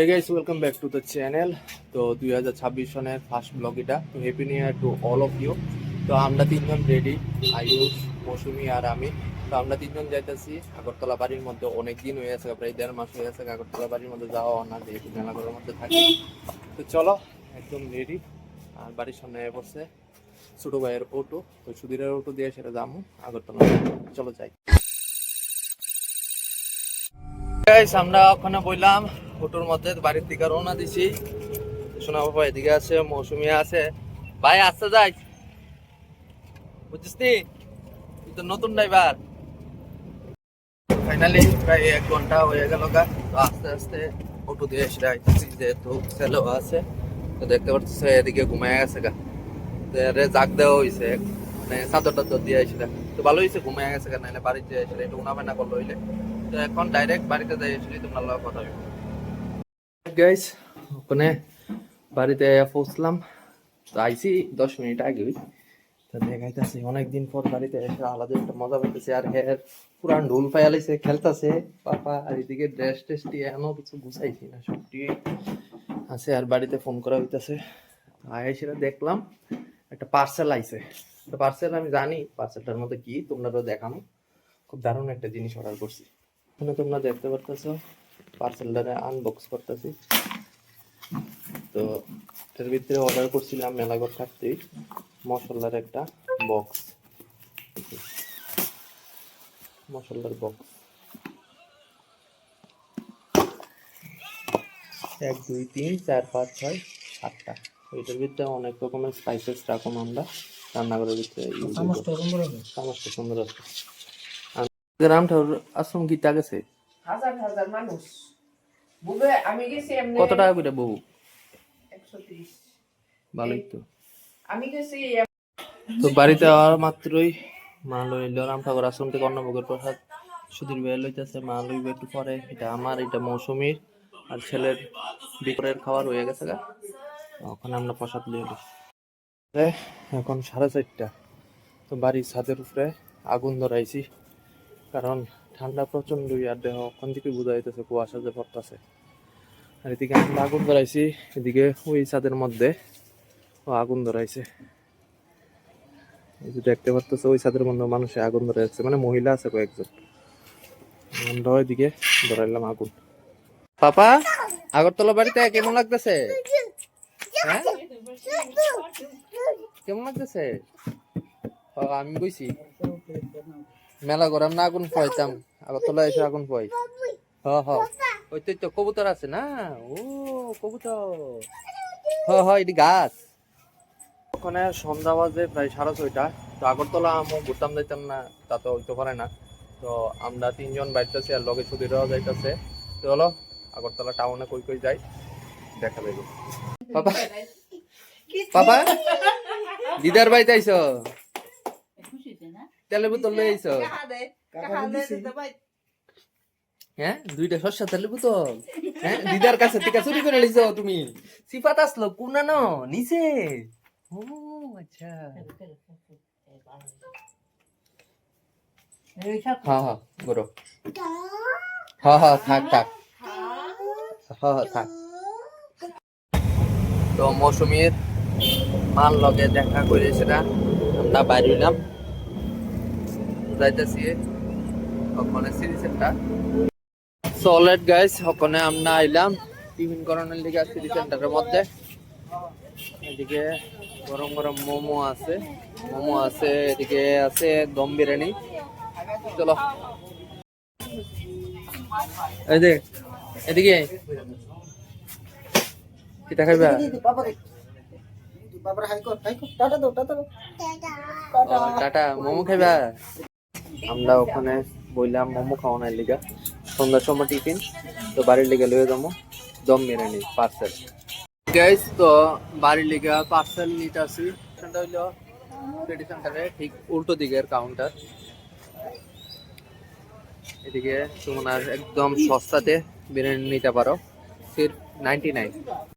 Hey guys, welcome back to the channel. তো 2026 সনের first blog এটা। তো happy new year to all of you. তো আমরা তিনজন রেডি, আয়ুষ, মৌসুমি আর আমি। তো আমরা তিনজন যাইতেছি আগরতলা বাড়ির মধ্যে। অনেক দিন হয়ে গেছে, প্রায় 1.5 মাস হয়ে গেছে আগরতলা বাড়ির মধ্যে যাওয়া না, যেহেতু মেলাঘরের মধ্যে থাকি। তো চলো, একদম রেডি। আর বাড়ির সামনে বসে ছোট ভাইয়ের অটো, তো সুধীরের অটো দিয়ে সেটা যাবো আগরতলা। চলো যাই। গাইস, আমরা ওখানে বললাম অটোর মধ্যে, বাড়ির থেকে রওনা দিছি। শোনা বাবা এদিকে আছে, মৌসুমি আছে। ভাই আসতে যাই, বুঝছিস নি? তুই তো নতুন ড্রাইভার। ফাইনালি প্রায় 1 ঘন্টা হয়ে গেল গা। তো আস্তে আস্তে অটো দিয়ে এসে আইতেছি, যেহেতু ছেলেও আছে। তো দেখতে পাচ্ছি এদিকে ঘুমায় গেছে গা। তো এরে জাগ দেওয়া হয়েছে, মানে চাদর টাদর দিয়ে এসে। তো ভালো হয়েছে ঘুমায় গেছে গা, নাহলে বাড়িতে এসে একটু উনাবে না করলো হইলে। তো এখন ডাইরেক্ট বাড়িতে যাই, আসলে তোমরা লগে কথা হইব। গাইস, ওখানে বাড়িতে পৌঁছলাম। তো আইসি 10 মিনিট আগে। তো দেখাইতেছি অনেকদিন পর বাড়িতে এসে আলাদা একটা মজা পাইতেছে। আর হের পুরান ঢোল ফায়ালাইছে, খেলতেছে পাপা। আর এদিকে ড্রেস টেস দিয়ে এমন কিছু গুছাইছি না, সবটি আছে। আর বাড়িতে ফোন করা হইতেছে। আয় সেটা দেখলাম একটা পার্সেল আইছে। তো পার্সেল আমি জানি পার্সেলটার মধ্যে কি, তোমরাও দেখানো। খুব দারুণ একটা জিনিস অর্ডার করছি। এখানে তোমরা দেখতে পারতেছো পার্সেলটারে আনবক্স করতেছি। তো এর ভিতরে অর্ডার করছিলাম মেলাঘর থাকতেই মশলার একটা বক্স, মশলার বক্স 1 2 3 4 5 6 7টা। এটার ভিতরে অনেক রকমের স্পাইসেস রাখুন আমরা রান্নাঘরের ভিতরে। সমস্ত সুন্দর আছে। গ্রামটা আশ্রম কি গেছে হাজার হাজার মানুষ বুবে। আমি গেছি এমনি কত টাকা করে বউ? 130। ভালোই তো। আমি গেছি তো বাড়িতে আর মাত্রই মা লইল রাম ঠাকুর আশ্রম থেকে অন্নভোগের প্রসাদ। সুধীর ভাই লইতেছে, মা লইবে একটু পরে। এটা আমার, এটা মৌসুমীর আর ছেলের বিপরের খাবার হয়ে গেছে গা। ওখানে আমরা প্রসাদ লিয়ে এখন 4:30। তো বাড়ির ছাদের উপরে আগুন ধরাইছি, কারণ ঠান্ডা প্রচন্ডই। আর দেহ ওখান থেকে বোঝা যাইতেছে কুয়াশা যে পড়তেছে। আর এদিকে আমরা আগুন ধরাইছি, এদিকে ওই ছাদের মধ্যে আগুন ধরাইছে। এই যে দেখতে পাচ্ছ ওই ছাদের মধ্যে মানুষে আগুন ধরে যাচ্ছে, মানে মহিলা আছে কয়েকজন। আমরা ওইদিকে ধরাইলাম আগুন। পাপা, আগরতলা বাড়িতে কেমন লাগতেছে? হ্যাঁ, কেমন লাগতেছে? আমি কইছি মেলা গরম না, আগুন পাইতাম আগরতলা এসে আগুন পাই। হ হ, ওই তো কবুতর আছে না। ও কবুতর, হ হ, এটি গাছ। ওখানে সন্ধ্যা বাজে প্রায় 6:30। তো আগরতলা আমি ঘুরতাম যাইতাম না, তা তো হইতে পারে না। তো আমরা তিনজন বাইরতেছি, আর লগে ছুটিরাও যাইতেছে। তো হলো আগরতলা টাউনে কই কই যাই দেখা যাইব। পাপা, পাপা, দিদার বাড়িতে আইছো? তেলের বোতল লই আইছো? হ্যাঁ, 2টা সরষা তেলের বোতল। হ্যাঁ, দিদার কাছে থেকে চুরি করে লিছো তুমি? সিফাত আসলো কোনা ন নিচে। ও আচ্ছা, হ্যাঁ হ্যাঁ বড়, হ্যাঁ হ্যাঁ থাক থাক, হ্যাঁ হ্যাঁ থাক। তো মৌসুমীর মাল লগে দেখা করে সেটা আমরা বাইরে হইলাম, যাইতেছি ওখানে সিটি সেন্টার। সলিড গাইস, ওখানে আমরা আইলাম টিফিন করানোর লিগে সিটি সেন্টারের মধ্যে। এদিকে গরম গরম মোমো আছে, মোমো আছে, এদিকে আছে দম বিরিয়ানি। চলো এই দেখ, এদিকে কিটা খাইবা? টাটা, মোমো খাইবা? আমরা ওখানে বললাম মোমো খাওয়ানোর লিগা সন্ধ্যার সময় টিফিন। তো বাড়ির লিগে লয়ে যাবো দম বিরিয়ানি পার্সেল। গাইস, তো বাড়ির লিগা পার্সেল নিতে আসি। সেটা হইলো সিটি সেন্টারে ঠিক উল্টো দিকের কাউন্টার। এদিকে তোমরা একদম সস্তাতে বিরিয়ানি নিতে পারো, সির্ফ 99।